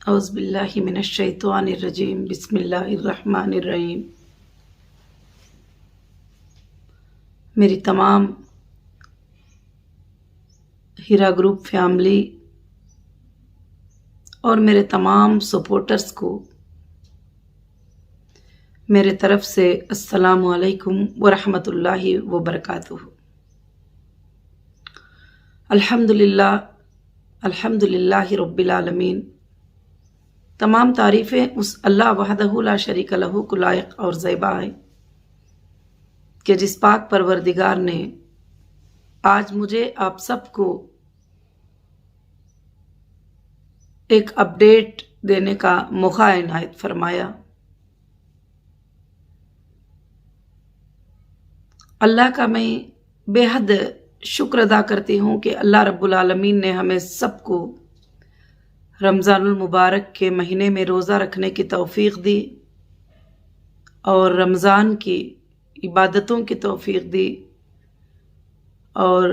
औज़ुबिल्लाहि मिनश्शैतानिर्रजीम बिस्मिल्लाहिर्रहमानिर्रहीम। मेरी तमाम हीरा ग्रुप फैमिली और मेरे तमाम सपोर्टर्स को मेरे तरफ से अस्सलामु अलैकुम व रहमतुल्लाहि व बरकातुहू। अल्हम्दुलिल्लाहि रब्बिल आलमीन। तमाम तारीफ़ें उस अल्लाह वहदहू ला शरीक लहू को लायक और ज़ैबा है कि जिस पाक परवरदिगार ने आज मुझे आप सबको एक अपडेट देने का मौका इनायत फरमाया। अल्लाह का मैं बेहद शुक्र अदा करती हूँ कि अल्लाह रब्बुल आलमीन ने हमें सबको रमज़ानुल मुबारक के महीने में रोज़ा रखने की तौफ़ीक़ दी और रमज़ान की इबादतों की तौफ़ीक़ दी और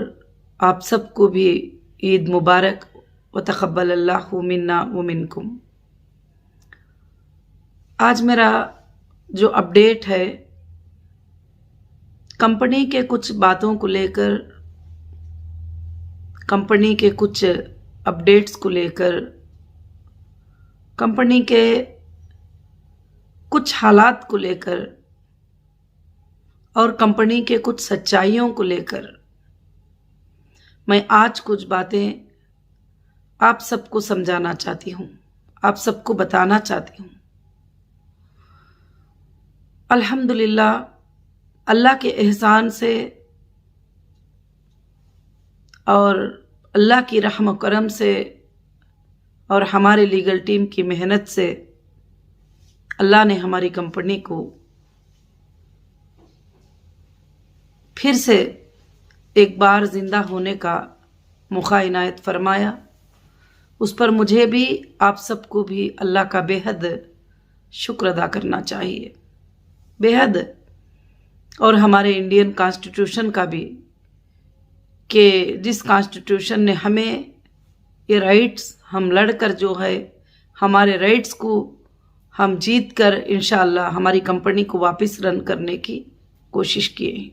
आप सबको भी ईद मुबारक व तक़ब्बलल्लाहु मिन्ना व मिनकुम। आज मेरा जो अपडेट है कंपनी के कुछ बातों को लेकर, कंपनी के कुछ अपडेट्स को लेकर, कंपनी के कुछ हालात को लेकर और कंपनी के कुछ सच्चाइयों को लेकर मैं आज कुछ बातें आप सबको समझाना चाहती हूँ, आप सबको बताना चाहती हूँ। अल्हम्दुलिल्लाह, अल्लाह के एहसान से और अल्लाह की रहम करम से और हमारे लीगल टीम की मेहनत से अल्लाह ने हमारी कंपनी को फिर से एक बार ज़िंदा होने का मौका इनायत फरमाया। उस पर मुझे भी आप सबको भी अल्लाह का बेहद शुक्र अदा करना चाहिए, बेहद। और हमारे इंडियन कॉन्स्टिट्यूशन का भी, कि जिस कॉन्स्टिट्यूशन ने हमें ये राइट्स, हम लड़कर जो है हमारे राइट्स को हम जीत कर इंशाअल्लाह हमारी कंपनी को वापस रन करने की कोशिश किए।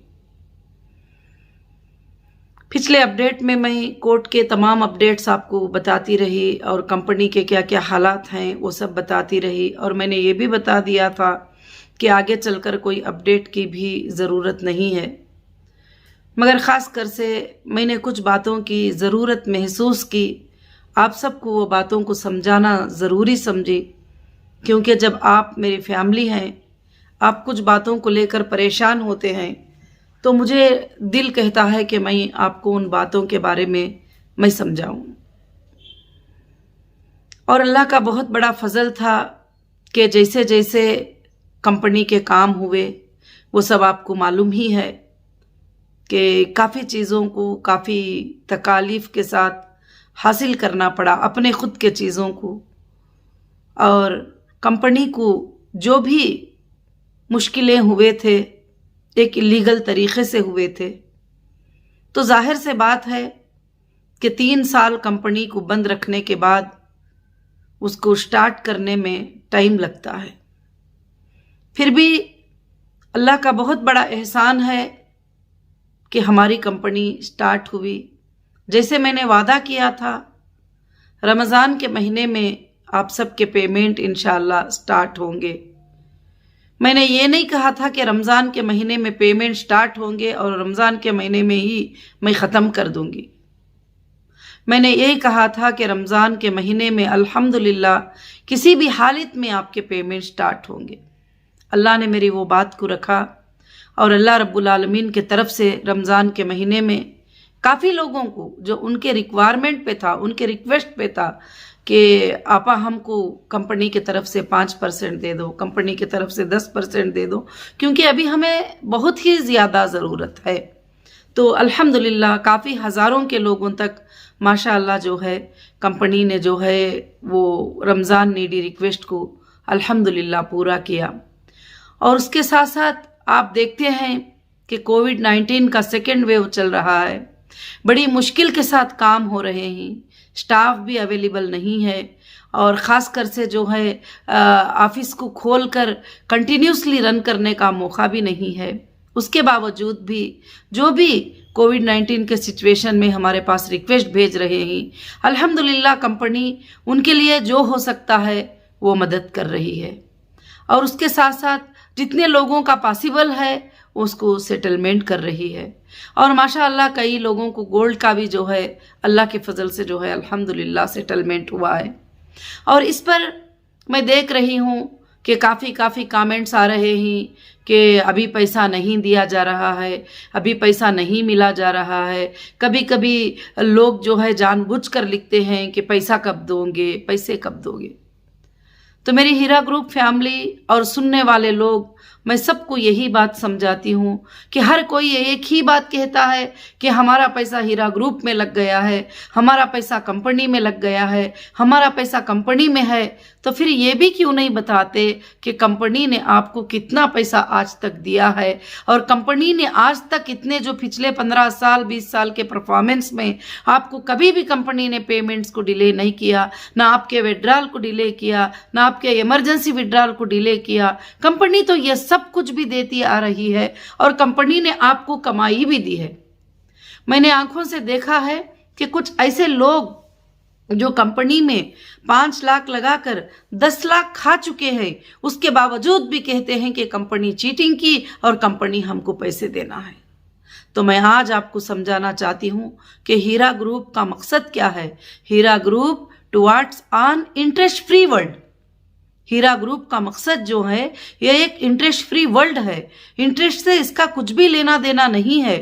पिछले अपडेट में मैं कोर्ट के तमाम अपडेट्स आपको बताती रही और कंपनी के क्या क्या हालात हैं वो सब बताती रही, और मैंने ये भी बता दिया था कि आगे चलकर कोई अपडेट की भी ज़रूरत नहीं है, मगर ख़ास कर से मैंने कुछ बातों की ज़रूरत महसूस की। आप सबको वो बातों को समझाना ज़रूरी समझी, क्योंकि जब आप मेरी फैमिली हैं, आप कुछ बातों को लेकर परेशान होते हैं तो मुझे दिल कहता है कि मैं आपको उन बातों के बारे में मैं समझाऊं। और अल्लाह का बहुत बड़ा फजल था कि जैसे जैसे कंपनी के काम हुए वो सब आपको मालूम ही है कि काफ़ी चीज़ों को काफ़ी तकालीफ के साथ हासिल करना पड़ा, अपने खुद के चीज़ों को, और कंपनी को जो भी मुश्किलें हुए थे एक इलीगल तरीक़े से हुए थे। तो जाहिर से बात है कि 3 साल कंपनी को बंद रखने के बाद उसको स्टार्ट करने में टाइम लगता है। फिर भी अल्लाह का बहुत बड़ा एहसान है कि हमारी कंपनी स्टार्ट हुई। जैसे मैंने वादा किया था, रमज़ान के महीने में आप सबके पेमेंट इंशाअल्लाह स्टार्ट होंगे। मैंने ये नहीं कहा था कि रमज़ान के महीने में पेमेंट स्टार्ट होंगे और रमज़ान के महीने में ही मैं ख़त्म कर दूंगी। मैंने यही कहा था कि रमज़ान के महीने में अल्हम्दुलिल्लाह किसी भी हालत में आपके पेमेंट स्टार्ट होंगे। अल्लाह ने मेरी वो बात को रखा और अल्लाह रब्बुल आलमीन के तरफ से रमज़ान के महीने में काफ़ी लोगों को जो उनके रिक्वायरमेंट पे था, उनके रिक्वेस्ट पे था कि आपा हमको कंपनी की तरफ से 5% दे दो, कंपनी की तरफ से 10% दे दो, क्योंकि अभी हमें बहुत ही ज़्यादा ज़रूरत है। तो अल्हम्दुलिल्लाह काफ़ी हज़ारों के लोगों तक माशाअल्लाह जो है कंपनी ने जो है वो रमज़ान नीडी रिक्वेस्ट को अल्हम्दुलिल्लाह पूरा किया। और उसके साथ साथ आप देखते हैं कि कोविड-19 का सेकेंड वेव चल रहा है बड़ी मुश्किल के साथ काम हो रहे हैं, स्टाफ भी अवेलेबल नहीं है और ख़ास कर से जो है ऑफिस को खोलकर कंटिन्यूसली रन करने का मौका भी नहीं है। उसके बावजूद भी जो भी कोविड-19 के सिचुएशन में हमारे पास रिक्वेस्ट भेज रहे हैं, अल्हम्दुलिल्लाह कंपनी उनके लिए जो हो सकता है वो मदद कर रही है और उसके साथ साथ जितने लोगों का पॉसिबल है उसको सेटलमेंट कर रही है। और माशाअल्लाह कई लोगों को गोल्ड का भी जो है अल्लाह के फजल से जो है अल्हम्दुलिल्लाह सेटलमेंट हुआ है। और इस पर मैं देख रही हूँ कि काफ़ी कमेंट्स आ रहे हैं कि अभी पैसा नहीं दिया जा रहा है, अभी पैसा नहीं मिला जा रहा है। कभी कभी लोग जो है जानबूझकर लिखते हैं कि पैसा कब दोगे, पैसे कब दोगे। तो मेरी हीरा ग्रुप फैमिली और सुनने वाले लोग, मैं सबको यही बात समझाती हूँ कि हर कोई एक ही बात कहता है कि हमारा पैसा हीरा ग्रुप में लग गया है, हमारा पैसा कंपनी में लग गया है, हमारा पैसा कंपनी में है। तो फिर ये भी क्यों नहीं बताते कि कंपनी ने आपको कितना पैसा आज तक दिया है और कंपनी ने आज तक इतने जो पिछले 15 साल 20 साल के परफॉर्मेंस में आपको कभी भी कंपनी ने पेमेंट्स को डिले नहीं किया, ना आपके विड्रॉल को डिले किया, ना आपके इमरजेंसी विड्रॉल को डिले किया। कंपनी तो ये सब कुछ भी देती आ रही है और कंपनी ने आपको कमाई भी दी है। मैंने आंखों से देखा है कि कुछ ऐसे लोग जो कंपनी में 5 लाख लगाकर 10 लाख खा चुके हैं, उसके बावजूद भी कहते हैं कि कंपनी चीटिंग की और कंपनी हमको पैसे देना है। तो मैं आज आपको समझाना चाहती हूँ कि हीरा ग्रुप का मकसद क्या है। Heera group towards on interest free world. Heera group का मकसद जो है यह एक इंटरेस्ट फ्री वर्ल्ड है। इंटरेस्ट से इसका कुछ भी लेना देना नहीं है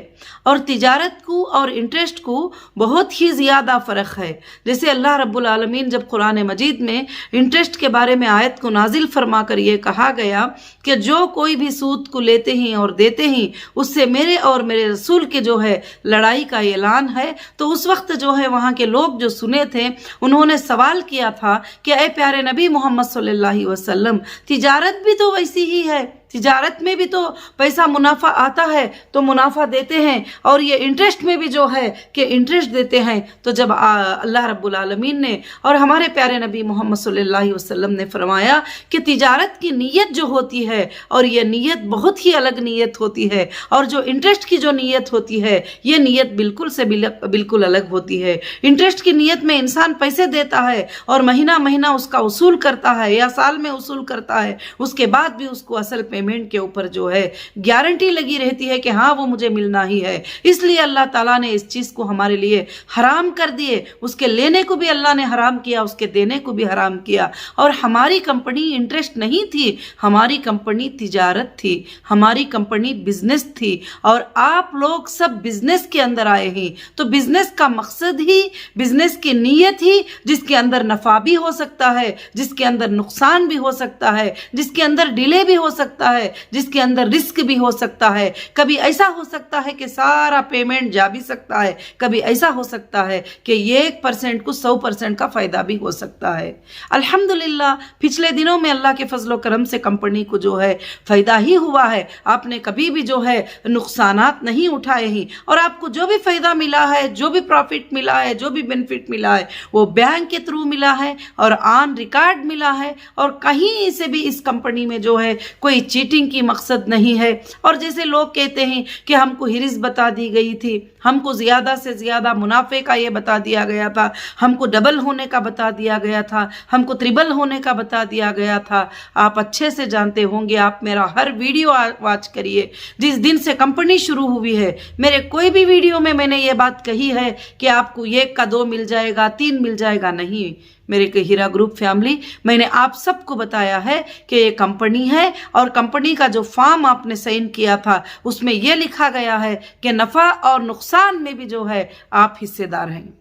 और तिजारत को और इंटरेस्ट को बहुत ही ज़्यादा फ़र्क है। जैसे अल्लाह रब्बुल आलमीन जब कुरान मजीद में इंटरेस्ट के बारे में आयत को नाजिल फरमा कर ये कहा गया कि जो कोई भी सूद को लेते हैं और देते हैं उससे मेरे और मेरे रसूल के जो है लड़ाई का ऐलान है। तो उस वक्त जो है वहाँ के लोग जो सुने थे उन्होंने सवाल किया था कि ऐ प्यारे नबी मोहम्मद सल्लल्लाहु अलैहि वसल्लम, तिजारत भी तो वैसी ही है, तिजारत में भी तो पैसा मुनाफा आता है तो मुनाफा देते हैं और ये इंटरेस्ट में भी जो है कि इंटरेस्ट देते हैं। तो जब अल्लाह रब्बुल आलमीन ने और हमारे प्यारे नबी मोहम्मद सल्लल्लाहु अलैहि वसल्लम ने फरमाया कि तिजारत की नीयत जो होती है और ये नीयत बहुत ही अलग नीयत होती है और जो इंटरेस्ट की जो नीयत होती है ये नीयत बिल्कुल से बिल्कुल अलग होती है। इंटरेस्ट की नीयत में इंसान पैसे देता है और महीना महीना उसका उसूल करता है या साल में उसूल करता है, उसके बाद भी उसको असल पेमेंट के ऊपर जो है गारंटी लगी रहती है कि हाँ वो मुझे मिलना ही है। इसलिए अल्लाह ताला ने इस चीज़ को हमारे लिए हराम कर दिए। उसके लेने को भी अल्लाह ने हराम किया, उसके देने को भी हराम किया। और हमारी कंपनी इंटरेस्ट नहीं थी, हमारी कंपनी तिजारत थी, हमारी कंपनी बिजनेस थी और आप लोग सब बिजनेस के अंदर आए हैं। तो बिजनेस का मकसद ही, बिजनेस की नीयत ही जिसके अंदर नफ़ा भी हो सकता है, जिसके अंदर नुकसान भी हो सकता है, जिसके अंदर डिले भी हो सकता है, जिसके अंदर रिस्क भी हो सकता है। कभी ऐसा हो सकता है कि सारा पेमेंट जा भी सकता है, कभी ऐसा हो सकता है कि 1% को 100% का फ़ायदा भी हो सकता है। अल्हम्दुलिल्लाह पिछले दिनों में अल्लाह के फजलो करम से कंपनी को जो है फ़ायदा ही हुआ है। आपने कभी भी जो है नुकसानात नहीं उठाए हैं और आपको जो भी फ़ायदा मिला है, जो भी प्रॉफिट मिला है, जो भी बेनिफिट मिला है वो बैंक के थ्रू मिला है और ऑन रिकॉर्ड मिला है और कहीं से भी इस कंपनी में जो है कोई चीटिंग की मकसद नहीं है। और जैसे लोग कहते हैं कि हमको हिरिस बता दी गई थी, हमको ज़्यादा से ज़्यादा मुनाफे का ये बता दिया गया था, हमको डबल होने का बता दिया गया था, हमको ट्रिबल होने का बता दिया गया था। आप अच्छे से जानते होंगे, आप मेरा हर वीडियो वॉच करिए। जिस दिन से कंपनी शुरू हुई है मेरे कोई भी वीडियो में मैंने ये बात कही है कि आपको 1 का 2 मिल जाएगा, 3 मिल जाएगा, नहीं। मेरे हीरा ग्रुप फैमिली, मैंने आप सबको बताया है कि ये कंपनी है और कंपनी का जो फॉर्म आपने साइन किया था उसमें यह लिखा गया है कि नफ़ा और नुकसान में भी जो है आप हिस्सेदार हैं।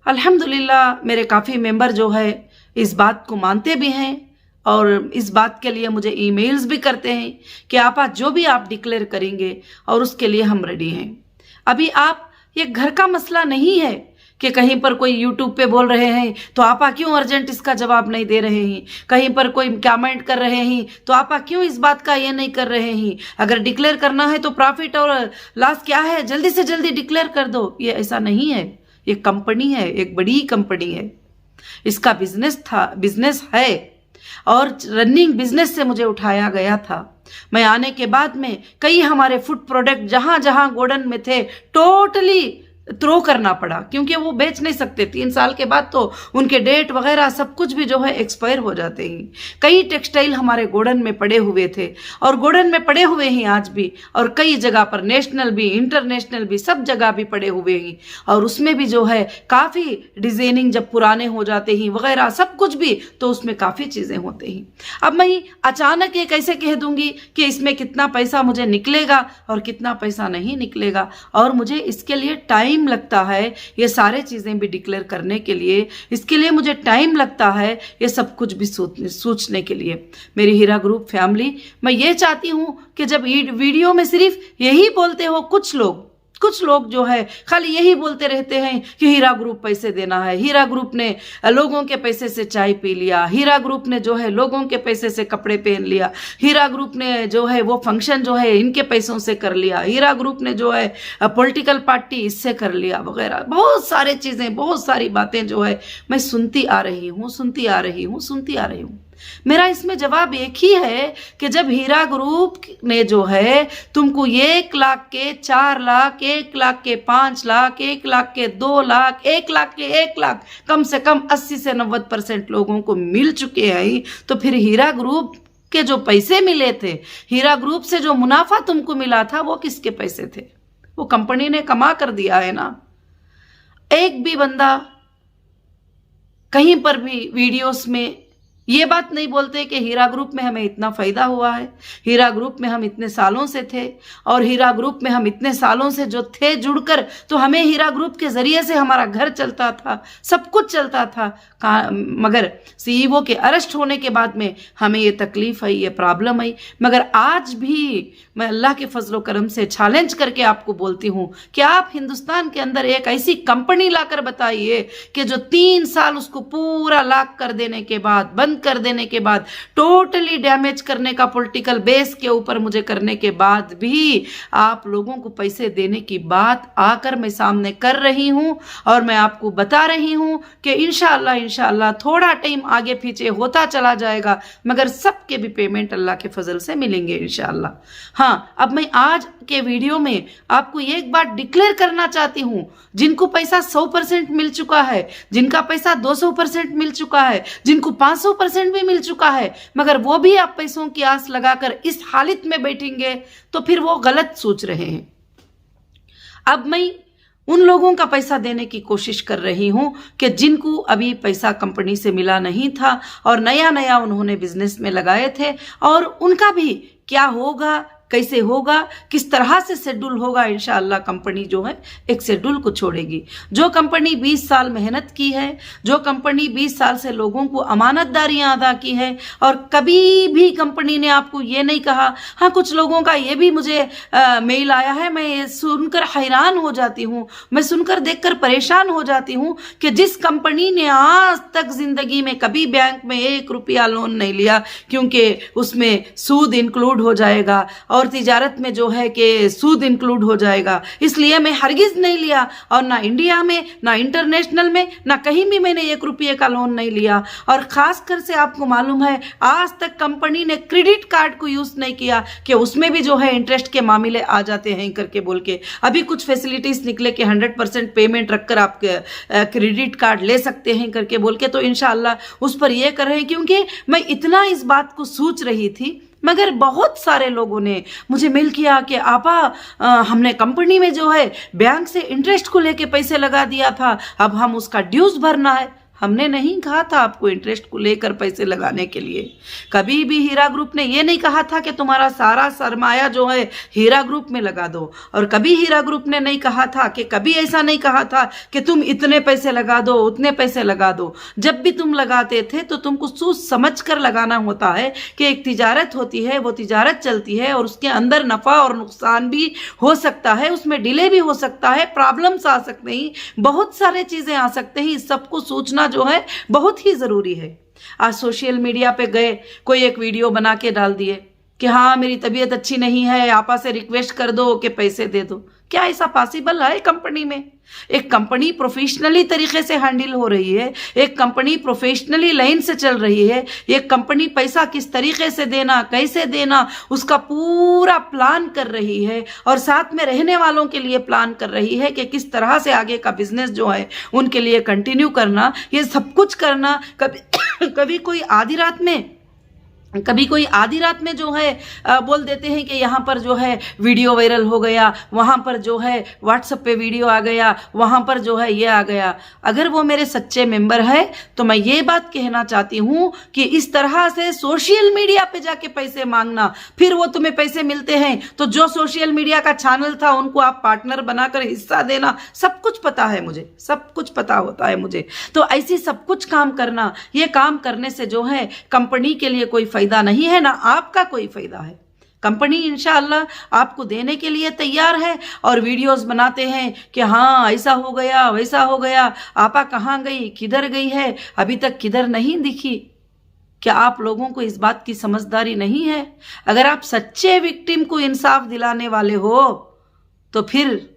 अल्हम्दुलिल्लाह मेरे काफ़ी मेंबर जो है इस बात को मानते भी हैं और इस बात के लिए मुझे ईमेल्स भी करते हैं कि आप जो भी आप डिक्लेयर करेंगे और उसके लिए हम रेडी हैं। अभी आप ये घर का मसला नहीं है कि कहीं पर कोई यूट्यूब पे बोल रहे हैं तो आपा क्यों अर्जेंट इसका जवाब नहीं दे रहे हैं, कहीं पर कोई कमेंट कर रहे हैं तो आपा क्यों इस बात का ये नहीं कर रहे हैं, अगर डिक्लेयर करना है तो प्रॉफिट और लॉस क्या है जल्दी से जल्दी डिक्लेयर कर दो। ये ऐसा नहीं है, ये कंपनी है, एक बड़ी कंपनी है, इसका बिजनेस है और रनिंग बिजनेस से मुझे उठाया गया था। मैं आने के बाद में कई हमारे फूड प्रोडक्ट जहां जहां गोडाउन में थे टोटली थ्रो करना पड़ा, क्योंकि वो बेच नहीं सकते। 3 साल के बाद तो उनके डेट वगैरह सब कुछ भी जो है एक्सपायर हो जाते हैं। कई टेक्सटाइल हमारे गोडाउन में पड़े हुए थे और गोडाउन में पड़े हुए हैं आज भी, और कई जगह पर नेशनल भी इंटरनेशनल भी सब जगह भी पड़े हुए हैं। और उसमें भी जो है काफ़ी डिजाइनिंग जब पुराने हो जाते हैं वगैरह सब कुछ भी, तो उसमें काफ़ी चीज़ें होती हैं। अब मैं अचानक ये कैसे कह दूंगी कि इसमें कितना पैसा मुझे निकलेगा और कितना पैसा नहीं निकलेगा, और मुझे इसके लिए टाइम लगता है ये सारे चीजें भी डिक्लेयर करने के लिए, इसके लिए मुझे टाइम लगता है ये सब कुछ भी सोचने के लिए। मेरी हीरा ग्रुप फैमिली, मैं ये चाहती हूं कि जब वीडियो में सिर्फ यही बोलते हो कुछ लोग जो है खाली यही बोलते रहते हैं कि हीरा ग्रुप पैसे देना है, हीरा ग्रुप ने लोगों के पैसे से चाय पी लिया, हीरा ग्रुप ने जो है लोगों के पैसे से कपड़े पहन लिया, हीरा ग्रुप ने जो है वो फंक्शन जो है इनके पैसों से कर लिया, हीरा ग्रुप ने जो है पॉलिटिकल पार्टी इससे कर लिया वगैरह, बहुत सारे चीजें, बहुत सारी बातें जो है मैं सुनती आ रही हूँ। मेरा इसमें जवाब एक ही है कि जब हीरा ग्रुप ने जो है तुमको 1 लाख के 4 लाख, 1 लाख के 5 लाख, 1 लाख के 2 लाख, 1 लाख के 1 लाख, कम से कम 80 से 90% लोगों को मिल चुके हैं, तो फिर हीरा ग्रुप के जो पैसे मिले थे, हीरा ग्रुप से जो मुनाफा तुमको मिला था, वो किसके पैसे थे? वो कंपनी ने कमा कर दिया है ना। एक भी बंदा कहीं पर भी वीडियोस में ये बात नहीं बोलते कि हीरा ग्रुप में हमें इतना फायदा हुआ है, हीरा ग्रुप में हम इतने सालों से थे, और हीरा ग्रुप में हम इतने सालों से जो थे जुड़कर, तो हमें हीरा ग्रुप के जरिए से हमारा घर चलता था, सब कुछ चलता था। मगर सीईओ के अरेस्ट होने के बाद में हमें ये तकलीफ आई, ये प्रॉब्लम आई। मगर आज भी मैं अल्लाह के फजलो करम से चैलेंज करके आपको बोलती हूँ कि आप हिंदुस्तान के अंदर एक ऐसी कंपनी लाकर बताइए कि जो 3 साल उसको पूरा लॉक कर देने के बाद, बंद कर देने के बाद, टोटली डैमेज करने का पॉलिटिकल बेस के ऊपर मुझे करने के बाद भी आप लोगों को पैसे देने की बात आकर मैं सामने कर रही हूं, और मैं आपको बता रही हूं कि इंशाअल्लाह थोड़ा टाइम आगे पीछे होता चला जाएगा, मगर सबके भी पेमेंट अल्लाह के फजल से मिलेंगे इंशाअल्लाह। हाँ, अब मैं आज के वीडियो में आपको एक बात डिक्लेयर करना चाहती हूं, जिनको पैसा 100% मिल चुका है, जिनका पैसा 200% मिल चुका है, जिनको 500% भी मिल चुका है, मगर वो भी आप पैसों की आस लगाकर इस हालत में बैठेंगे तो फिर वो गलत सोच रहे हैं। अब मैं उन लोगों का पैसा देने की कोशिश कर रही हूं कि जिनको अभी पैसा कंपनी से मिला नहीं था और नया नया उन्होंने बिजनेस में लगाए थे, और उनका भी क्या होगा, कैसे होगा, किस तरह से शेड्यूल होगा, इंशाअल्लाह कंपनी जो है एक शेड्यूल को छोड़ेगी। जो कंपनी 20 साल मेहनत की है, जो कंपनी 20 साल से लोगों को अमानतदारियां अदा की है, और कभी भी कंपनी ने आपको ये नहीं कहा। हाँ, कुछ लोगों का ये भी मुझे मेल आया है, मैं ये सुनकर हैरान हो जाती हूँ, मैं सुनकर देखकर परेशान हो जाती हूँ कि जिस कंपनी ने आज तक जिंदगी में कभी बैंक में 1 रुपया लोन नहीं लिया, क्योंकि उसमें सूद इंक्लूड हो जाएगा और तिजारत में जो है कि सूद इंक्लूड हो जाएगा, इसलिए मैं हरगिज नहीं लिया, और ना इंडिया में, ना इंटरनेशनल में, ना कहीं भी मैंने 1 रुपये का लोन नहीं लिया। और खासकर से आपको मालूम है आज तक कंपनी ने क्रेडिट कार्ड को यूज नहीं किया कि उसमें भी जो है इंटरेस्ट के मामले आ जाते हैं करके बोल के। अभी कुछ फैसिलिटीज निकले कि 100% पेमेंट रखकर आप क्रेडिट कार्ड ले सकते हैं करके बोल के, तो इंशाअल्लाह उस पर यह कर रहे हैं, क्योंकि मैं इतना इस बात को सोच रही थी। मगर बहुत सारे लोगों ने मुझे मेल किया कि आपा हमने कंपनी में जो है बैंक से इंटरेस्ट को लेके पैसे लगा दिया था, अब हम उसका ड्यूज भरना है। हमने नहीं कहा था आपको इंटरेस्ट को लेकर पैसे लगाने के लिए। कभी भी हीरा ग्रुप ने ये नहीं कहा था कि तुम्हारा सारा सरमाया जो है हीरा ग्रुप में लगा दो, और कभी हीरा ग्रुप ने नहीं कहा था कि कभी ऐसा नहीं कहा था कि तुम इतने पैसे लगा दो, उतने पैसे लगा दो। जब भी तुम लगाते थे तो तुमको सोच समझ कर लगाना होता है कि एक तिजारत होती है, वो तिजारत चलती है और उसके अंदर नफा और नुकसान भी हो सकता है, उसमें डिले भी हो सकता है, प्रॉब्लम्स आ सकते हैं, बहुत सारे चीजें आ सकते हैं। इस सबको सोचना जो है बहुत ही जरूरी है। आज सोशल मीडिया पे गए, कोई एक वीडियो बना के डाल दिए कि हाँ मेरी तबीयत अच्छी नहीं है, आपा से रिक्वेस्ट कर दो कि पैसे दे दो। क्या ऐसा पॉसिबल है कंपनी में? एक कंपनी प्रोफेशनली तरीके से हैंडल हो रही है, एक कंपनी प्रोफेशनली लाइन से चल रही है, एक कंपनी पैसा किस तरीके से देना, कैसे देना, उसका पूरा प्लान कर रही है, और साथ में रहने वालों के लिए प्लान कर रही है कि किस तरह से आगे का बिजनेस जो है उनके लिए कंटिन्यू करना। ये सब कुछ करना कभी कोई आधी रात में जो है बोल देते हैं कि यहाँ पर जो है वीडियो वायरल हो गया, वहाँ पर जो है व्हाट्सएप पे वीडियो आ गया, वहाँ पर जो है ये आ गया। अगर वो मेरे सच्चे मेंबर है तो मैं ये बात कहना चाहती हूँ कि इस तरह से सोशल मीडिया पे जाके पैसे मांगना, फिर वो तुम्हें पैसे मिलते हैं तो जो सोशल मीडिया का चैनल था उनको आप पार्टनर बनाकर हिस्सा देना, सब कुछ पता है मुझे, सब कुछ पता होता है मुझे। तो ऐसी सब कुछ काम करना, ये काम करने से जो है कंपनी के लिए कोई फायदा नहीं है, ना आपका कोई फायदा है। कंपनी इंशाअल्लाह आपको देने के लिए तैयार है, और वीडियोस बनाते हैं कि हाँ ऐसा हो गया, वैसा हो गया, आपा कहाँ गई, किधर गई है, अभी तक किधर नहीं दिखी। क्या आप लोगों को इस बात की समझदारी नहीं है? अगर आप सच्चे विक्टिम को इंसाफ दिलाने वाले हो तो फिर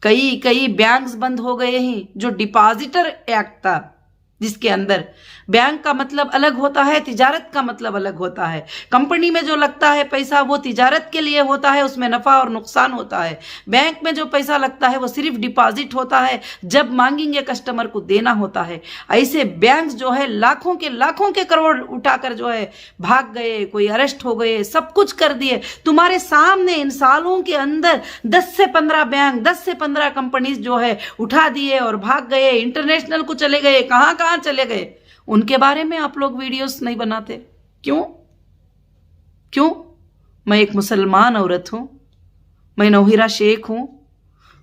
कई बैंक्स बंद हो गए हैं, जो डिपॉजिटर एक्ट था जिसके अंदर बैंक का मतलब अलग होता है, तिजारत का मतलब अलग होता है। कंपनी में जो लगता है पैसा वो तिजारत के लिए होता है, उसमें नफा और नुकसान होता है। बैंक में जो पैसा लगता है वो सिर्फ डिपॉजिट होता है, जब मांगेंगे कस्टमर को देना होता है। ऐसे बैंक जो है लाखों के करोड़ उठाकर जो है भाग गए, कोई अरेस्ट हो गए, सब कुछ कर दिए तुम्हारे सामने। इन सालों के अंदर 10 से 15 बैंक, 10 से 15 कंपनीज जो है उठा दिए और भाग गए, इंटरनेशनल को चले गए, कहां चले गए। उनके बारे में आप लोग वीडियोस नहीं बनाते, क्यों? मैं एक मुसलमान औरत हूं, मैं नौहिरा शेख हूं,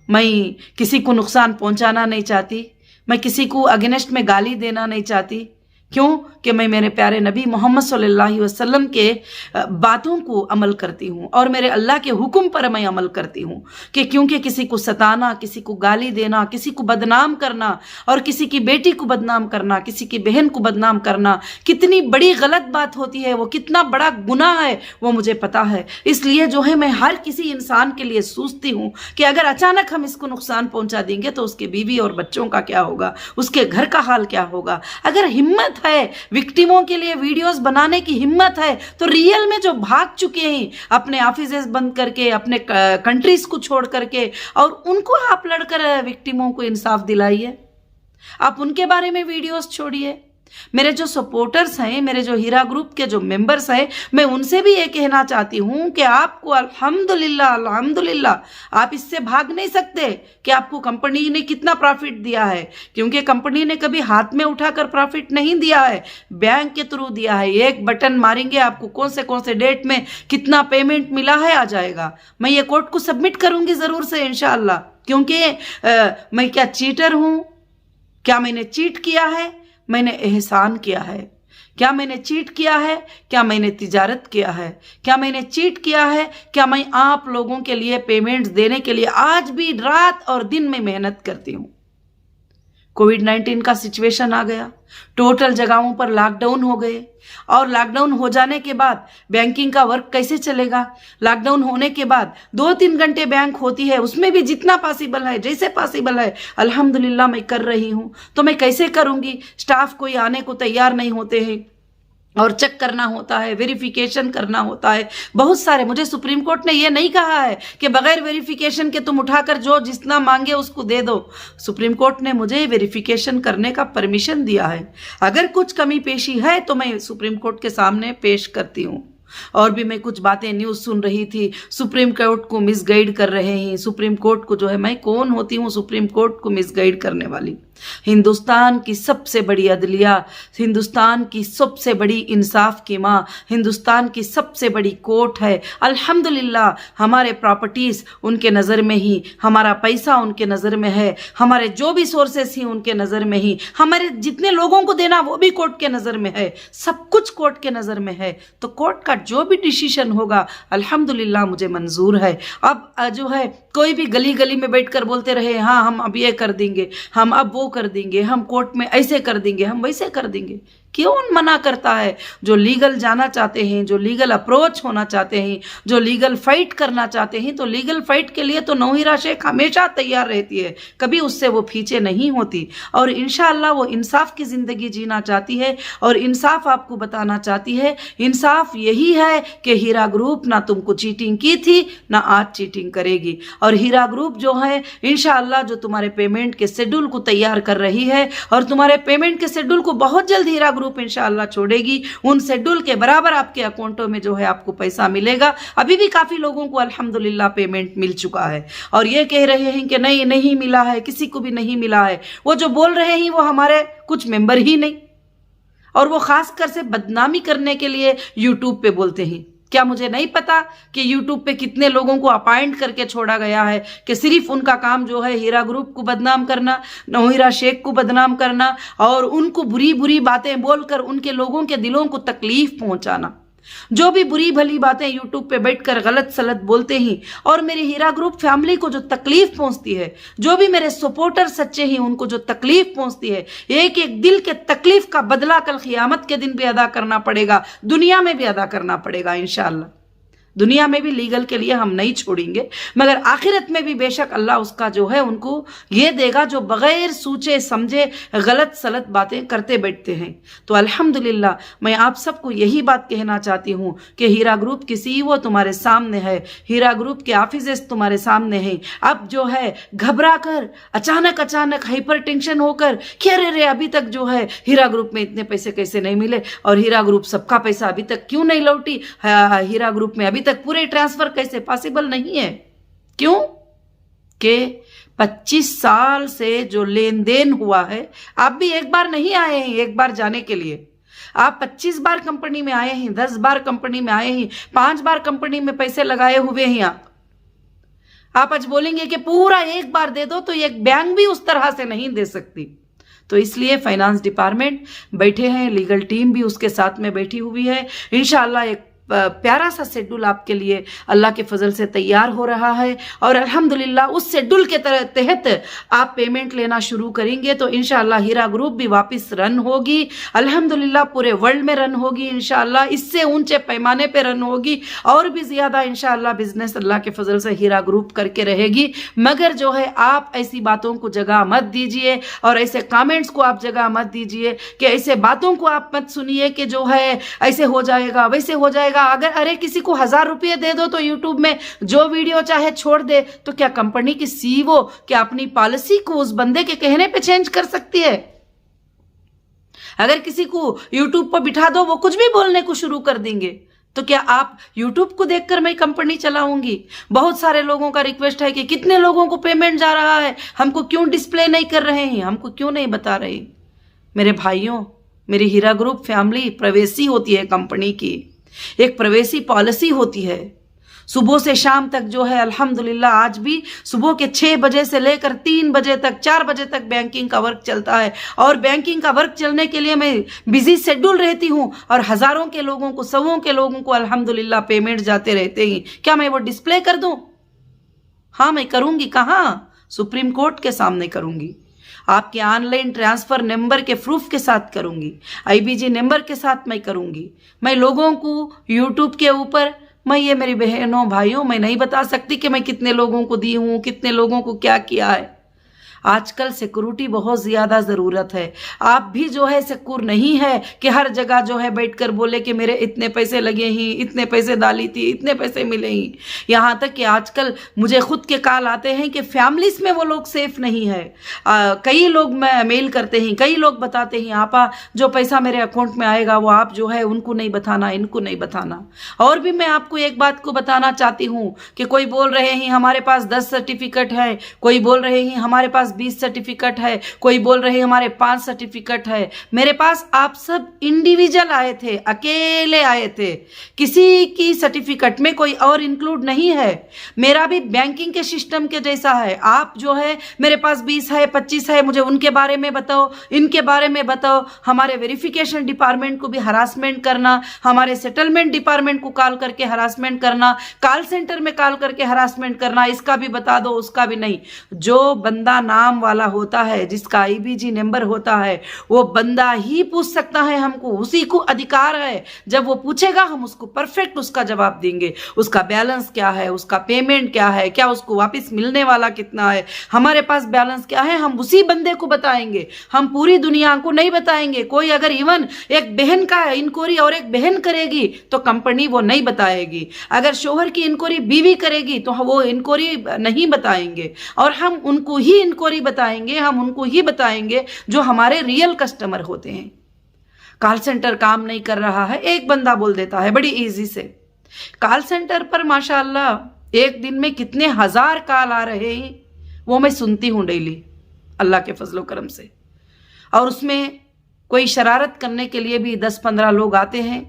मैं किसी को नुकसान पहुंचाना नहीं चाहती, मैं किसी को अगेंस्ट में गाली देना नहीं चाहती। क्यों? कि मैं मेरे प्यारे नबी मोहम्मद सल्लल्लाहु अलैहि वसल्लम के बातों को अमल करती हूँ और मेरे अल्लाह के हुक्म पर मैं अमल करती हूँ। कि क्योंकि किसी को सताना, किसी को गाली देना, किसी को बदनाम करना, और किसी की बेटी को बदनाम करना, किसी की बहन को बदनाम करना कितनी बड़ी गलत बात होती है, वो कितना बड़ा गुनाह है वो मुझे पता है। इसलिए जो है मैं हर किसी इंसान के लिए सोचती हूँ कि अगर अचानक हम इसको नुकसान पहुंचा देंगे तो उसके बीवी और बच्चों का क्या होगा, उसके घर का हाल क्या होगा। अगर हिम्मत है, विक्टिमों के लिए वीडियोस बनाने की हिम्मत है, तो रियल में जो भाग चुके हैं अपने ऑफिसेस बंद करके, अपने कंट्रीज को छोड़ करके, और उनको आप लड़कर विक्टिमों को इंसाफ दिलाइए। आप उनके बारे में वीडियोस छोड़िए। मेरे जो सपोर्टर्स हैं, मेरे जो हीरा ग्रुप के जो मेंबर्स हैं, मैं उनसे भी ये कहना चाहती हूं कि आपको अल्हम्दुलिल्लाह आप इससे भाग नहीं सकते कि आपको कंपनी ने कितना प्रॉफिट दिया है, क्योंकि कंपनी ने कभी हाथ में उठाकर प्रॉफिट नहीं दिया है, बैंक के थ्रू दिया है। एक बटन मारेंगे आपको कौन से डेट में कितना पेमेंट मिला है आ जाएगा। मैं ये कोर्ट को सबमिट करूंगी जरूर से इंशाअल्लाह, क्योंकि मैं क्या चीटर हूं? क्या मैंने चीट किया है? मैंने एहसान किया है। क्या मैंने चीट किया है? क्या मैंने तिजारत किया है? क्या मैंने चीट किया है? क्या मैं आप लोगों के लिए पेमेंट्स देने के लिए आज भी रात और दिन में मेहनत करती हूं। कोविड-19 का सिचुएशन आ गया, टोटल जगहों पर लॉकडाउन हो गए, और लॉकडाउन हो जाने के बाद बैंकिंग का वर्क कैसे चलेगा? लॉकडाउन होने के बाद 2-3 घंटे बैंक होती है, उसमें भी जितना पॉसिबल है, जैसे पॉसिबल है अल्हम्दुलिल्लाह मैं कर रही हूं। तो मैं कैसे करूंगी? स्टाफ कोई आने को तैयार नहीं होते हैं, और चेक करना होता है, वेरिफिकेशन करना होता है, बहुत सारे। मुझे सुप्रीम कोर्ट ने यह नहीं कहा है कि बगैर वेरिफिकेशन के तुम उठाकर जो जितना मांगे उसको दे दो। सुप्रीम कोर्ट ने मुझे वेरिफिकेशन करने का परमिशन दिया है। अगर कुछ कमी पेशी है तो मैं सुप्रीम कोर्ट के सामने पेश करती हूँ। और भी मैं कुछ बातें न्यूज़ सुन रही थी, सुप्रीम कोर्ट को मिसगाइड कर रहे हैं। सुप्रीम कोर्ट को जो है, मैं कौन होती हूँ सुप्रीम कोर्ट को मिसगाइड करने वाली? हिंदुस्तान की सबसे बड़ी अदलिया, हिंदुस्तान की सबसे बड़ी इंसाफ की माँ, हिंदुस्तान की सबसे बड़ी कोर्ट है। अल्हम्दुलिल्लाह हमारे प्रॉपर्टीज़ उनके नज़र में ही, हमारा पैसा उनके नज़र में है, हमारे जो भी सोर्सेस ही उनके नज़र में ही, हमारे जितने लोगों को देना वो भी कोर्ट के नज़र में है, सब कुछ कोर्ट के नज़र में है। तो कोर्ट का जो भी डिसीजन होगा अल्हम्दुलिल्लाह मुझे मंजूर है। अब जो है कोई भी गली गली में बैठकर बोलते रहे हाँ हम अब ये कर देंगे, हम अब वो कर देंगे, हम कोर्ट में ऐसे कर देंगे, हम वैसे कर देंगे, क्यों मना करता है? जो लीगल जाना चाहते हैं, जो लीगल अप्रोच होना चाहते हैं, जो लीगल फाइट करना चाहते हैं, तो लीगल फाइट के लिए तो नौहिरा शेख हमेशा तैयार रहती है, कभी उससे वो पीछे नहीं होती। और इंशाअल्लाह वो इंसाफ की ज़िंदगी जीना चाहती है और इंसाफ आपको बताना चाहती है। इंसाफ यही है कि हीरा ग्रुप ना तुमको चीटिंग की थी ना आज चीटिंग करेगी। और हीरा ग्रुप जो है इंशाअल्लाह जो तुम्हारे पेमेंट के शेड्यूल को तैयार कर रही है और तुम्हारे पेमेंट के शेड्यूल को बहुत जल्द हीरा ग्रुप इंशाअल्लाह छोड़ेगी। उन शेड्यूल के बराबर आपके अकाउंटों में जो है आपको पैसा मिलेगा। अभी भी काफी लोगों को अल्हम्दुलिल्लाह पेमेंट मिल चुका है और ये कह रहे हैं कि नहीं नहीं मिला है, किसी को भी नहीं मिला है। वो जो बोल रहे हैं वो हमारे कुछ मेंबर ही नहीं, और वो खासकर से बदनामी करने के लिए यूट्यूब पे बोलते हैं। क्या मुझे नहीं पता कि यूट्यूब पे कितने लोगों को अपॉइंट करके छोड़ा गया है कि सिर्फ उनका काम जो है हीरा ग्रुप को बदनाम करना, नौहिरा शेख को बदनाम करना और उनको बुरी बुरी बातें बोलकर उनके लोगों के दिलों को तकलीफ पहुंचाना। जो भी बुरी भली बातें यूट्यूब पे बैठकर गलत सलत बोलते हैं और मेरे हीरा ग्रुप फैमिली को जो तकलीफ पहुंचती है, जो भी मेरे सपोर्टर सच्चे हैं उनको जो तकलीफ पहुंचती है, एक एक दिल के तकलीफ का बदला कल क़ियामत के दिन भी अदा करना पड़ेगा, दुनिया में भी अदा करना पड़ेगा इंशाअल्लाह। दुनिया में भी लीगल के लिए हम नहीं छोड़ेंगे, मगर आखिरत में भी बेशक अल्लाह उसका जो है उनको ये देगा जो बगैर सोचे समझे गलत सलत बातें करते बैठते हैं। तो अल्हम्दुलिल्लाह मैं आप सबको यही बात कहना चाहती हूँ कि हीरा ग्रुप की सीईओ तुम्हारे सामने है, हीरा ग्रुप के ऑफिसर्स तुम्हारे सामने हैं। अब जो है घबरा कर अचानक हाइपर टेंशन होकर कि अरे अभी तक जो है हीरा ग्रुप में इतने पैसे कैसे नहीं मिले और हीरा ग्रुप सबका पैसा अभी तक क्यों नहीं लौटी, हीरा ग्रुप में अभी तक पूरे ट्रांसफर कैसे पॉसिबल नहीं है? क्यों कि 25 साल से जो लेन देन हुआ है, आप भी एक बार नहीं आए हैं एक बार जाने के लिए, आप 25 बार कंपनी में आए हैं, 10 बार कंपनी में आए हैं, 5 बार कंपनी में पैसे लगाए हुए हैं। आप आज बोलेंगे कि पूरा एक बार दे दो, तो एक बैंक भी उस तरह से नहीं दे सकती। तो इसलिए फाइनेंस डिपार्टमेंट बैठे हैं, लीगल टीम भी उसके साथ में बैठी हुई है। इंशाअल्लाह एक प्यारा सा शेड्यूल आपके लिए अल्लाह के फजल से तैयार हो रहा है और अल्हम्दुलिल्लाह उस शेड्यूल के तहत आप पेमेंट लेना शुरू करेंगे तो इंशाअल्लाह हीरा ग्रुप भी वापस रन होगी। अल्हम्दुलिल्लाह पूरे वर्ल्ड में रन होगी इंशाअल्लाह, इससे ऊंचे पैमाने पे रन होगी और भी ज़्यादा इंशाअल्लाह बिजनेस अल्लाह के फजल से हीरा ग्रुप करके रहेगी। मगर जो है आप ऐसी बातों को जगह मत दीजिए और ऐसे कमेंट्स को आप जगह मत दीजिए कि ऐसे बातों को आप मत सुनिए कि जो है ऐसे हो जाएगा वैसे हो जाएगा। अगर अरे किसी को 1000 रुपये दे दो तो यूट्यूब में जो वीडियो चाहे छोड़ दे, तो क्या कंपनी की सीईओ क्या अपनी पॉलिसी को उस बंदे के कहने पे चेंज कर सकती है? अगर किसी को यूट्यूब पर बिठा दो वो कुछ भी बोलने को शुरू कर देंगे, तो क्या आप यूट्यूब को देखकर मैं कंपनी चलाऊंगी? बहुत सारे लोगों का रिक्वेस्ट है कि कितने लोगों को पेमेंट जा रहा है, हमको क्यों डिस्प्ले नहीं कर रहे हैं, हमको क्यों नहीं बता रहे? मेरे भाइयों, मेरी हीरा ग्रुप फैमिली प्रवेशी होती है, कंपनी की एक प्रवेशी पॉलिसी होती है। सुबह से शाम तक जो है अल्हम्दुलिल्लाह आज भी सुबह के 6 बजे से लेकर 3 बजे तक 4 बजे तक बैंकिंग का वर्क चलता है और बैंकिंग का वर्क चलने के लिए मैं बिजी शेड्यूल रहती हूँ और हजारों के लोगों को, सौों के लोगों को अल्हम्दुलिल्लाह पेमेंट जाते रहते हैं। क्या मैं वो डिस्प्ले कर दूं? हाँ मैं करूंगी। कहाँ? सुप्रीम कोर्ट के सामने करूंगी, आपके ऑनलाइन ट्रांसफर नंबर के प्रूफ के साथ करूंगी, आईबीजी नंबर के साथ मैं करूंगी। मैं लोगों को यूट्यूब के ऊपर, मैं ये मेरी बहनों भाइयों मैं नहीं बता सकती कि मैं कितने लोगों को दी हूं, कितने लोगों को क्या किया है। आजकल सिक्योरिटी बहुत ज़्यादा ज़रूरत है। आप भी जो है सिक्योर नहीं है कि हर जगह जो है बैठकर बोले कि मेरे इतने पैसे लगे ही, इतने पैसे डाली थी, इतने पैसे मिले ही। यहाँ तक कि आजकल मुझे खुद के कॉल आते हैं कि फैमिलीज में वो लोग सेफ नहीं है। कई लोग मेल करते हैं, कई लोग बताते हैं आपा जो पैसा मेरे अकाउंट में आएगा वो आप जो है उनको नहीं बताना, इनको नहीं बताना। और भी मैं आपको एक बात को बताना चाहती हूँ कि कोई बोल रहे हैं हमारे पास 10 सर्टिफिकेट है, कोई बोल रहे हैं हमारे पास 20 सर्टिफिकेट है, कोई बोल रहे हमारे 5 सर्टिफिकेट है। मेरे पास आप सब इंडिविजुअल आए थे, अकेले आए थे, किसी की सर्टिफिकेट में कोई और इंक्लूड नहीं है। मेरा भी बैंकिंग के सिस्टम के जैसा है। आप जो है मेरे पास 20 है 25 है, मुझे उनके बारे में बताओ, इनके बारे में बताओ। हमारे वेरिफिकेशन डिपार्टमेंट को भी हरासमेंट करना, हमारे सेटलमेंट डिपार्टमेंट को कॉल करके हरासमेंट करना, कॉल सेंटर में कॉल करके हरासमेंट करना, इसका भी बता दो उसका भी नहीं। जो बंदा नाम वाला होता है, जिसका आईबीजी नंबर होता है, वो बंदा ही पूछ सकता है हमको, उसी को अधिकार है। जब वो पूछेगा हम उसको परफेक्ट उसका जवाब देंगे। उसका बैलेंस क्या है, उसका पेमेंट क्या है, क्या उसको वापस मिलने वाला कितना है, हमारे पास बैलेंस क्या है, हम उसी बंदे को बताएंगे। हम पूरी दुनिया को नहीं बताएंगे। कोई अगर इवन एक बहन का इंक्वायरी और एक बहन करेगी तो कंपनी वो नहीं बताएगी। अगर शोहर की इंक्वायरी बीवी करेगी तो वो इंक्वायरी नहीं बताएंगे, और हम उनको ही इंक्वायरी बताएंगे, हम उनको ही बताएंगे जो हमारे रियल कस्टमर होते हैं। कॉल सेंटर काम नहीं कर रहा है, एक बंदा बोल देता है बड़ी इजी से। कॉल सेंटर पर माशाल्लाह एक दिन में कितने हजार कॉल आ रहे हैं, वो मैं सुनती हूँ डेली अल्लाह के फजलो करम से। और उसमें कोई शरारत करने के लिए भी 10-15 लोग आते हैं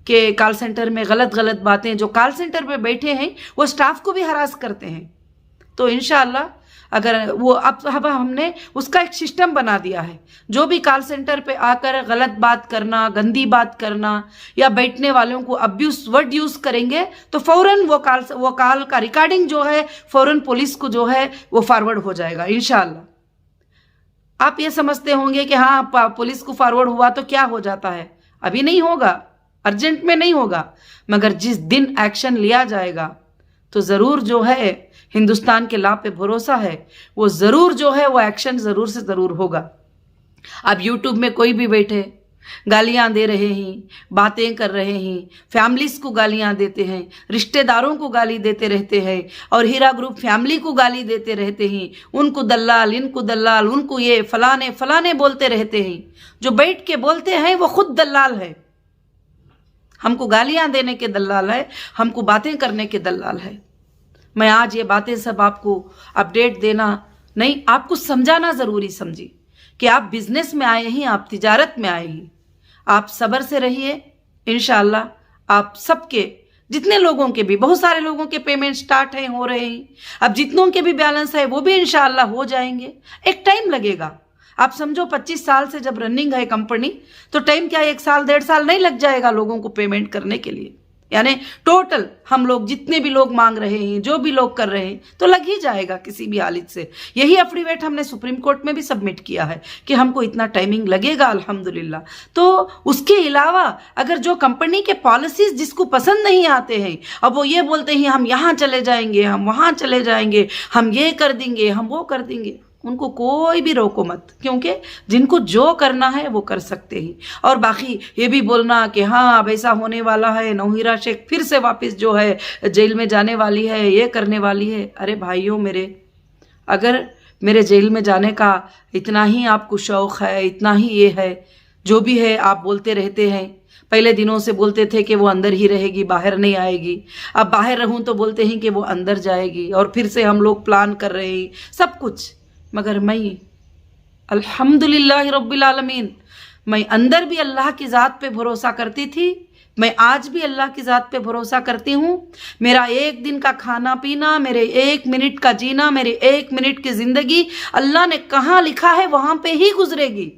कि कॉल सेंटर में गलत गलत बातें, जो कॉल सेंटर पे बैठे हैं वो स्टाफ को भी हरास करते हैं। तो इंशाअल्लाह अगर वो अब हमने उसका एक सिस्टम बना दिया है, जो भी कॉल सेंटर पे आकर गलत बात करना, गंदी बात करना या बैठने वालों को अब्यूज वर्ड यूज करेंगे तो फौरन वो कॉल का रिकॉर्डिंग जो है फौरन पुलिस को जो है वो फॉरवर्ड हो जाएगा इंशाअल्लाह। आप ये समझते होंगे कि हाँ पुलिस को फॉरवर्ड हुआ तो क्या हो जाता है, अभी नहीं होगा, अर्जेंट में नहीं होगा, मगर जिस दिन एक्शन लिया जाएगा तो ज़रूर जो है हिंदुस्तान के लॉ पे भरोसा है, वो ज़रूर जो है वो एक्शन ज़रूर से ज़रूर होगा। अब यूट्यूब में कोई भी बैठे गालियां दे रहे हैं, बातें कर रहे हैं, फैमिलीज को गालियां देते हैं, रिश्तेदारों को गाली देते रहते हैं, और हीरा ग्रुप फैमिली को गाली देते रहते हैं, उनको दल्लाल, इनको दल्लाल, उनको ये फलाने फलाने बोलते रहते हैं। जो बैठ के बोलते हैं वो खुद दल्लाल है, हमको गालियां देने के दल्लाल है, हमको बातें करने के दल्लाल है। मैं आज ये बातें सब आपको अपडेट देना नहीं, आपको समझाना ज़रूरी समझी कि आप बिजनेस में आए हैं, आप तिजारत में आए हैं, आप सब्र से रहिए। इंशाअल्लाह आप सबके, जितने लोगों के भी, बहुत सारे लोगों के पेमेंट स्टार्ट हैं, हो रहे हैं, अब जितनों के भी बैलेंस है वो भी इंशाअल्लाह हो जाएंगे। एक टाइम लगेगा, आप समझो 25 साल से जब रनिंग है कंपनी, तो टाइम क्या 1 साल 1.5 साल नहीं लग जाएगा लोगों को पेमेंट करने के लिए। यानी टोटल हम लोग जितने भी लोग मांग रहे हैं, जो भी लोग कर रहे हैं, तो लग ही जाएगा किसी भी हालत से। यही एफिडेविट हमने सुप्रीम कोर्ट में भी सबमिट किया है कि हमको इतना टाइमिंग लगेगा अल्हम्दुलिल्लाह। तो उसके अलावा अगर जो कंपनी के पॉलिसीज जिसको पसंद नहीं आते हैं, अब वो ये बोलते हैं हम यहाँ चले जाएंगे, हम वहाँ चले जाएंगे, हम ये कर देंगे, हम वो कर देंगे, उनको कोई भी रोको मत, क्योंकि जिनको जो करना है वो कर सकते हैं। और बाकी ये भी बोलना कि हाँ अब ऐसा होने वाला है, नौहीरा शेख फिर से वापस जो है जेल में जाने वाली है, ये करने वाली है। अरे भाइयों मेरे, अगर मेरे जेल में जाने का इतना ही आपको शौक़ है, इतना ही ये है, जो भी है आप बोलते रहते हैं। पहले दिनों से बोलते थे कि वो अंदर ही रहेगी, बाहर नहीं आएगी, अब बाहर रहूं तो बोलते हैं कि वो अंदर जाएगी, और फिर से हम लोग प्लान कर रहे हैं सब कुछ। मगर मैं अल्हम्दुलिल्लाह रब्बिल आलमीन, मैं अंदर भी अल्लाह की ज़ात पे भरोसा करती थी, मैं आज भी अल्लाह की ज़ात पे भरोसा करती हूँ। मेरा एक दिन का खाना पीना, मेरे 1 मिनट का जीना, मेरे 1 मिनट की ज़िंदगी अल्लाह ने कहाँ लिखा है वहाँ पे ही गुजरेगी,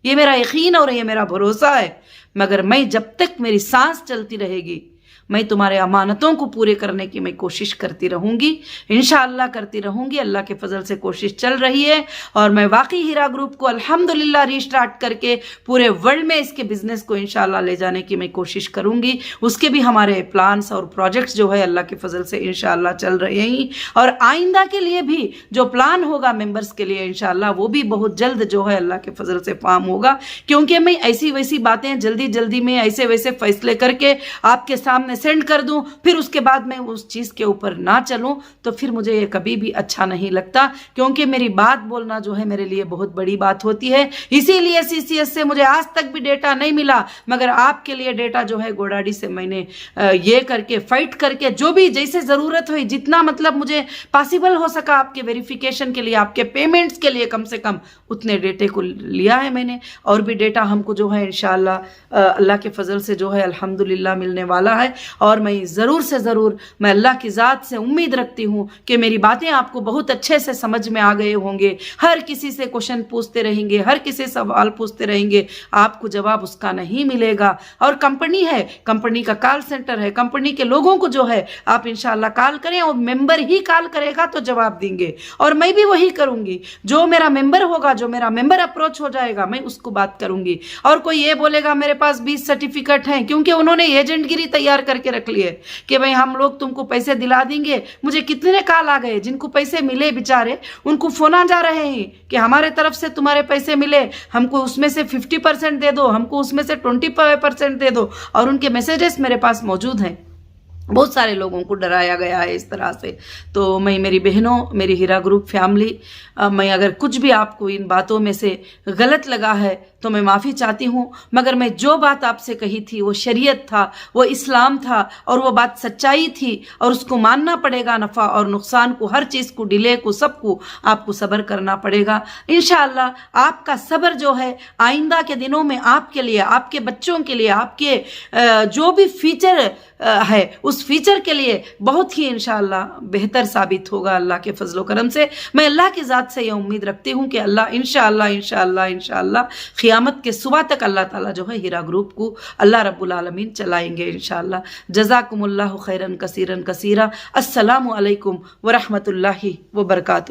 ये मेरा यकीन और ये मेरा भरोसा है। मगर मैं जब तक मेरी सांस चलती रहेगी, मैं तुम्हारे अमानतों को पूरे करने की मैं कोशिश करती रहूँगी, इंशाअल्लाह करती रहूँगी। अल्लाह के फजल से कोशिश चल रही है, और मैं वाकई हीरा ग्रुप को अल्हम्दुलिल्लाह रीस्टार्ट करके पूरे वर्ल्ड में इसके बिज़नेस को इंशाअल्लाह ले जाने की मैं कोशिश करूँगी। उसके भी हमारे प्लान्स और प्रोजेक्ट्स जो है अल्लाह के फजल से इंशाअल्लाह चल रहे हैं, और आइंदा के लिए भी जो प्लान होगा मेंबर्स के लिए इंशाअल्लाह वो भी बहुत जल्द जो है अल्लाह के फजल से फार्म होगा। क्योंकि मैं ऐसी वैसी बातें जल्दी जल्दी में ऐसे वैसे फैसले करके आपके सामने सेंड कर दूं, फिर उसके बाद मैं उस चीज़ के ऊपर ना चलूं, तो फिर मुझे ये कभी भी अच्छा नहीं लगता, क्योंकि मेरी बात बोलना जो है मेरे लिए बहुत बड़ी बात होती है। इसीलिए सीसीएस से मुझे आज तक भी डेटा नहीं मिला, मगर आपके लिए डेटा जो है गोडाडी से मैंने ये करके फाइट करके जो भी जैसे ज़रूरत हुई, जितना मतलब मुझे पॉसिबल हो सका आपके वेरिफिकेशन के लिए, आपके पेमेंट्स के लिए कम से कम उतने डेटे को लिया है मैंने। और भी डेटा हमको जो है इंशाअल्लाह अल्लाह के फजल से जो है अल्हम्दुलिल्लाह मिलने वाला है। और मैं ज़रूर से ज़रूर मैं अल्लाह की ज़ात से उम्मीद रखती हूँ कि मेरी बातें आपको बहुत अच्छे से समझ में आ गए होंगे। हर किसी से क्वेश्चन पूछते रहेंगे, हर किसी से सवाल पूछते रहेंगे, आपको जवाब उसका नहीं मिलेगा। और कंपनी है, कंपनी का कॉल सेंटर है, कंपनी के लोगों को जो है आप इंशाअल्लाह कॉल करें, और मेंबर ही कॉल करेगा तो जवाब देंगे, और मैं भी वही करूंगी। जो मेरा मेंबर होगा, जो मेरा मेंबर अप्रोच हो जाएगा, मैं उसको बात करूंगी। और कोई ये बोलेगा मेरे पास 20 सर्टिफिकेट हैं, क्योंकि उन्होंने एजेंटगिरी तैयार करके रख ली है कि भाई हम लोग तुमको पैसे दिला देंगे। मुझे कितने कॉल आ गए, जिनको पैसे मिले बेचारे उनको फोन आ जा रहे हैं कि हमारे तरफ से तुम्हारे पैसे मिले, हमको उसमें से 50% दे दो, हमको उसमें से 25% दे दो। और उनके मैसेजेस मेरे पास मौजूद हैं। बहुत सारे लोगों को डराया गया है इस तरह से। तो मैं, मेरी बहनों, मेरी हीरा ग्रुप फैमिली, मैं अगर कुछ भी आपको इन बातों में से गलत लगा है तो मैं माफ़ी चाहती हूँ, मगर मैं जो बात आपसे कही थी वो शरीयत था, वो इस्लाम था, और वो बात सच्चाई थी, और उसको मानना पड़ेगा। नफ़ा और नुकसान को, हर चीज़ को, डिले को, सबको आपको सब्र करना पड़ेगा। इंशाअल्लाह आपका सब्र जो है आइंदा के दिनों में आपके लिए, आपके बच्चों के लिए, आपके जो भी फ्यूचर है उस फ्यूचर के लिए बहुत ही इंशाअल्लाह बेहतर साबित होगा अल्लाह के फजलो करम से। मैं अल्लाह की ज़ात से यह उम्मीद रखती हूँ कि अल्लाह इंशाअल्लाह इंशाअल्लाह इंशाअल्लाह क़ियामत के सुबह तक अल्लाह ताला जो है हीरा ग्रुप को अल्लाह रब्बुल आलमीन चलाएंगे इंशाअल्लाह। जज़ाकुमुल्लाहु खैरन कसीरन कसीरा। अस्सलामु अलैकुम व रहमतुल्लाहि व बरकातुहू।